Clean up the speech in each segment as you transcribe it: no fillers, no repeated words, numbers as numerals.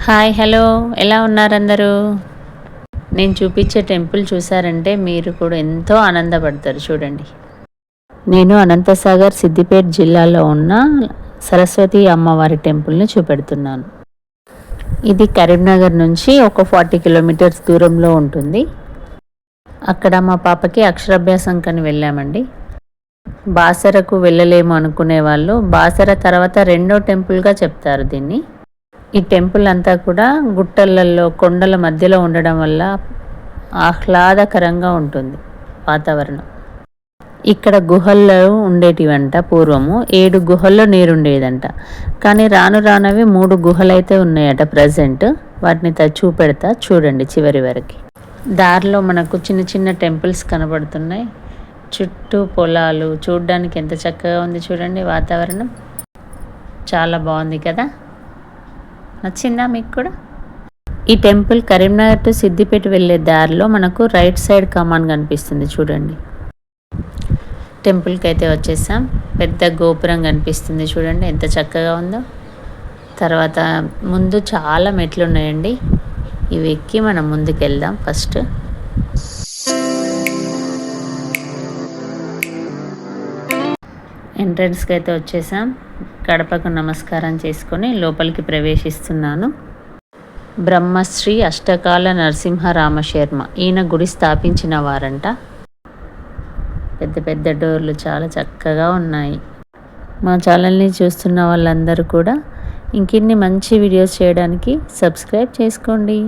Hi hello ఎలా ఉన్నారు అందరూ? నేను చూపించే టెంపుల్ చూసారంటే మీరు కూడా ఎంతో ఆనందపడతారు. చూడండి, నేను అనంతసాగర్ సిద్దిపేట జిల్లాలో ఉన్న సరస్వతి అమ్మవారి టెంపుల్ని చూపెడుతున్నాను. ఇది కరీంనగర్ నుంచి ఒక 40 కిలోమీటర్స్ దూరంలో ఉంటుంది. అక్కడ మా పాపకి అక్షరాభ్యాసం కని వెళ్ళామండి. బాసరకు వెళ్ళలేము అనుకునే వాళ్ళు బాసర తర్వాత రెండో టెంపుల్గా చెప్తారు దీన్ని. ఈ టెంపుల్ అంతా కూడా గుట్టలలో కొండల మధ్యలో ఉండడం వల్ల ఆహ్లాదకరంగా ఉంటుంది వాతావరణం. ఇక్కడ గుహల్లో ఉండేటివంట. పూర్వము 7 గుహల్లో నీరుండేదంట. కానీ రాను రానవి 3 గుహలైతే ఉన్నాయట ప్రజెంట్. వాటిని చూపెడతా చూడండి చివరి వరకు. దారిలో మనకు చిన్న చిన్న టెంపుల్స్ కనబడుతున్నాయి. చుట్టూ పొలాలు, చూడడానికి ఎంత చక్కగా ఉంది చూడండి. వాతావరణం చాలా బాగుంది కదా. నచ్చిందా మీకు కూడా? ఈ టెంపుల్ కరీంనగర్ టు సిద్దిపేట వెళ్ళే దారిలో మనకు రైట్ సైడ్ కమాన్ కనిపిస్తుంది చూడండి. టెంపుల్కి అయితే వచ్చేసాం. పెద్ద గోపురం కనిపిస్తుంది చూడండి ఎంత చక్కగా ఉందో. తర్వాత ముందు చాలా మెట్లు ఉన్నాయండి. ఇవి ఎక్కి మనం ముందుకు వెళ్దాం. ఫస్ట్ ఎంట్రన్స్కి అయితే వచ్చేసాం. గడపకు నమస్కారం చేసుకొని లోపలికి ప్రవేశిస్తున్నాను. బ్రహ్మశ్రీ అష్టకాల నరసింహరామశర్మ ఈయన గుడి స్థాపించిన వారంట. పెద్ద పెద్ద డోర్లు చాలా చక్కగా ఉన్నాయి. మా ఛానల్ని చూస్తున్న వాళ్ళందరూ కూడా ఇంకిన్ని మంచి వీడియోస్ చేయడానికి సబ్స్క్రైబ్ చేసుకోండి,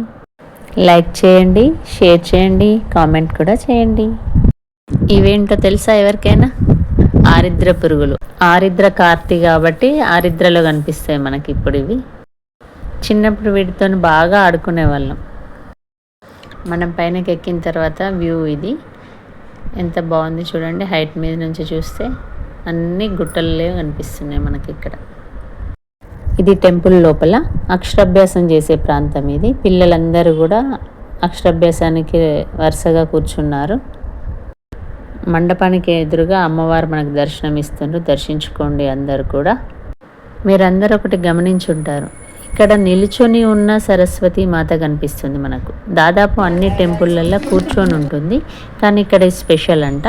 లైక్ చేయండి, షేర్ చేయండి, కామెంట్ కూడా చేయండి. ఇవేంటో తెలుసా ఎవరికైనా? ఆరిద్ర పురుగులు. ఆరిద్ర కార్తీ కాబట్టి ఆరిద్రలో కనిపిస్తాయి మనకి ఇప్పుడు ఇవి. చిన్నప్పుడు వీటితో బాగా ఆడుకునే వాళ్ళం. మనం పైనకి ఎక్కిన తర్వాత వ్యూ ఇది ఎంత బాగుంది చూడండి. హైట్ మీద నుంచి చూస్తే అన్ని గుట్టలే కనిపిస్తున్నాయి మనకి ఇక్కడ. ఇది టెంపుల్ లోపల అక్షరాభ్యాసం చేసే ప్రాంతం ఇది. పిల్లలందరూ కూడా అక్షరాభ్యాసానికి వరుసగా కూర్చున్నారు. మండపానికి ఎదురుగా అమ్మవారు మనకు దర్శనం ఇస్తున్నారు. దర్శించుకోండి అందరు కూడా. మీరందరూ ఒకటి గమనించుంటారు, ఇక్కడ నిలుచొని ఉన్న సరస్వతి మాత కనిపిస్తుంది మనకు. దాదాపు అన్ని టెంపుల్లలో కూర్చొని ఉంటుంది, కానీ ఇక్కడ స్పెషల్ అంట.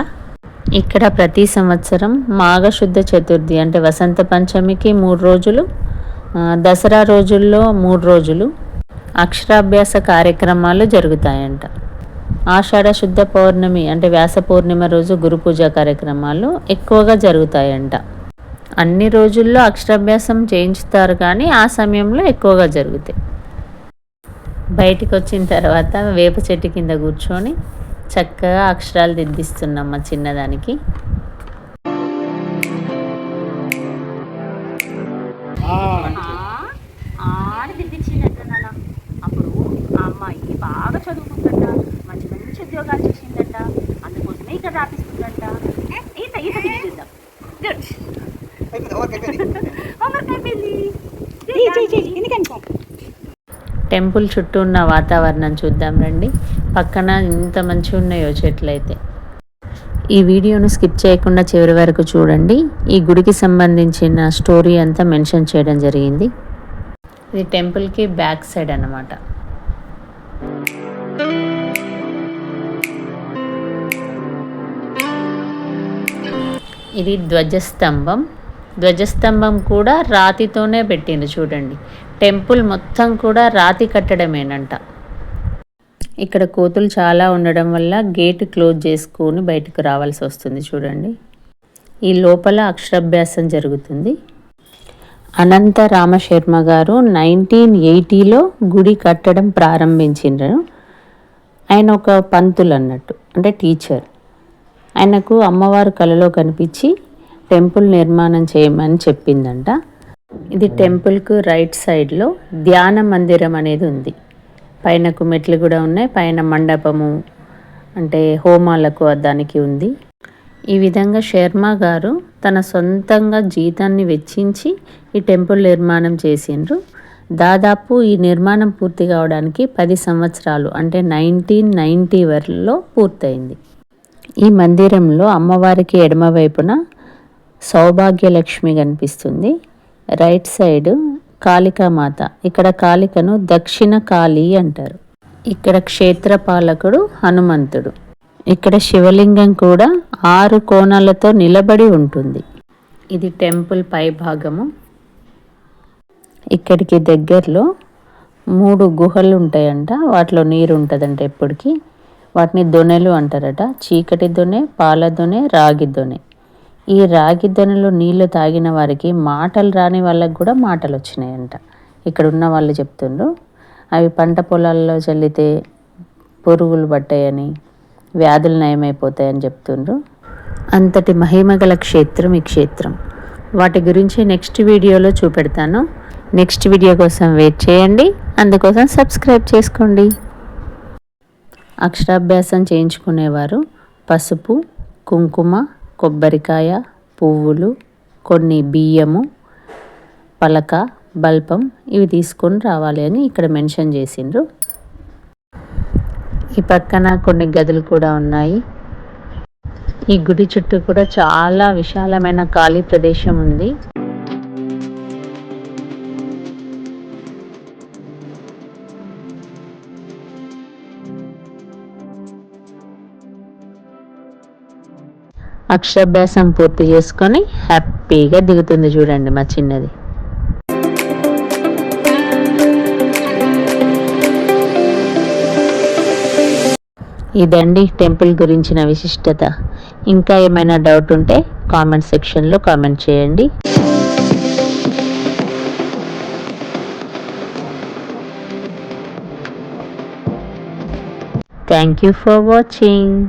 ఇక్కడ ప్రతి సంవత్సరం మాఘశుద్ధ చతుర్థి అంటే వసంత పంచమికి 3 రోజులు, దసరా రోజుల్లో 3 రోజులు అక్షరాభ్యాస కార్యక్రమాలు జరుగుతాయంట. ఆషాఢ శుద్ధ పౌర్ణమి అంటే వ్యాస పౌర్ణిమ రోజు గురు పూజ కార్యక్రమాలు ఎక్కువగా జరుగుతాయంట. అన్ని రోజుల్లో అక్షరాభ్యాసం చేయించుతారు, కానీ ఆ సమయంలో ఎక్కువగా జరుగుతాయి. బయటికి వచ్చిన తర్వాత వేప చెట్టు కింద కూర్చొని చక్కగా అక్షరాలు దిద్దిస్తున్నాం మా చిన్నదానికి. అప్పుడు ఆ అమ్మాయి బాగా చదువుకుందంట, మంచి మంచి ఉద్యోగాలు చేసిందంట, అందుకోసమే ఇక్కడ రాపిస్తుందంట. ఈత ఈత చూద్దాం. టెంపుల్ చుట్టూ ఉన్న వాతావరణం చూద్దాం రండి. పక్కన ఇంత మంచిగా ఉన్నాయో చెట్లు అయితే. ఈ వీడియోను స్కిప్ చేయకుండా చివరి వరకు చూడండి. ఈ గుడికి సంబంధించిన స్టోరీ అంతా మెన్షన్ చేయడం జరిగింది. ఇది టెంపుల్కి బ్యాక్ సైడ్ అన్నమాట. ఇది ధ్వజస్తంభం. ధ్వజస్తంభం కూడా రాతితోనే పెట్టింది చూడండి. టెంపుల్ మొత్తం కూడా రాతి కట్టడమేనంట. ఇక్కడ కోతులు చాలా ఉండడం వల్ల గేట్ క్లోజ్ చేసుకొని బయటకు రావాల్సి వస్తుంది చూడండి. ఈ లోపల అక్షరాభ్యాసం జరుగుతుంది. అనంత రామశర్మ గారు 1980లో గుడి కట్టడం ప్రారంభించారు. ఆయన ఒక పంతులు అన్నట్టు, అంటే టీచర్. ఆయనకు అమ్మవారు కలలో కనిపించి టెంపుల్ నిర్మాణం చేయమని చెప్పిందంట. ఇది టెంపుల్కు రైట్ సైడ్లో ధ్యాన మందిరం అనేది ఉంది. పైనకు మెట్లు కూడా ఉన్నాయి. పైన మండపము అంటే హోమాలకు దానికి ఉంది. ఈ విధంగా శర్మ గారు తన సొంతంగా జీతాన్ని వెచ్చించి ఈ టెంపుల్ నిర్మాణం చేసిండ్రు. దాదాపు ఈ నిర్మాణం పూర్తి కావడానికి 10 సంవత్సరాలు అంటే 1990లో పూర్తయింది. ఈ మందిరంలో అమ్మవారికి ఎడమవైపున సౌభాగ్యలక్ష్మి కనిపిస్తుంది. Right side Kalika Mata. ఇక్కడ కాళికను దక్షిణ కాళీ అంటారు. ఇక్కడ క్షేత్రపాలకుడు హనుమంతుడు. ఇక్కడ శివలింగం కూడా 6 కోణాలతో నిలబడి ఉంటుంది. ఇది టెంపుల్ పై భాగము. ఇక్కడికి దగ్గరలో 3 గుహలు ఉంటాయంట. వాటిలో నీరు ఉంటుందంట ఎప్పటికీ. వాటిని దొనెలు అంటారట. చీకటి దొనె, పాల దొనె, రాగి దొనె. ఈ రాగి దొనెలో నీళ్లు తాగిన వారికి మాటలు రాని వాళ్ళకి కూడా మాటలు వచ్చినాయంట. ఇక్కడ ఉన్న వాళ్ళు చెప్తుండ్రు. అవి పంట పొలాల్లో చల్లితే పురుగులు పట్టాయని, వ్యాధులు నయమైపోతాయని చెప్తుండ్రు. అంతటి మహిమగల క్షేత్రం ఈ క్షేత్రం. వాటి గురించి నెక్స్ట్ వీడియోలో చూపెడతాను. నెక్స్ట్ వీడియో కోసం వెయిట్ చేయండి. అందుకోసం సబ్స్క్రైబ్ చేసుకోండి. అక్షరాభ్యాసం చేయించుకునేవారు పసుపు, కుంకుమ, కొబ్బరికాయ, పువ్వులు, కొన్ని బియ్యము, పలక, బల్పం ఇవి తీసుకొని రావాలి అని ఇక్కడ మెన్షన్ చేసిండ్రు. ఈ పక్కన కొన్ని గదులు కూడా ఉన్నాయి. ఈ గుడి చుట్టూ కూడా చాలా విశాలమైన ఖాళీ ప్రదేశం ఉంది. అక్షరాభ్యాసం పూర్తి చేసుకొని హ్యాపీగా దిగుతుంది చూడండి మా చిన్నది. ఇదండి టెంపుల్ గురించిన విశిష్టత. ఇంకా ఏమైనా డౌట్ ఉంటే కామెంట్ సెక్షన్లో కామెంట్ చేయండి. Thank you for watching.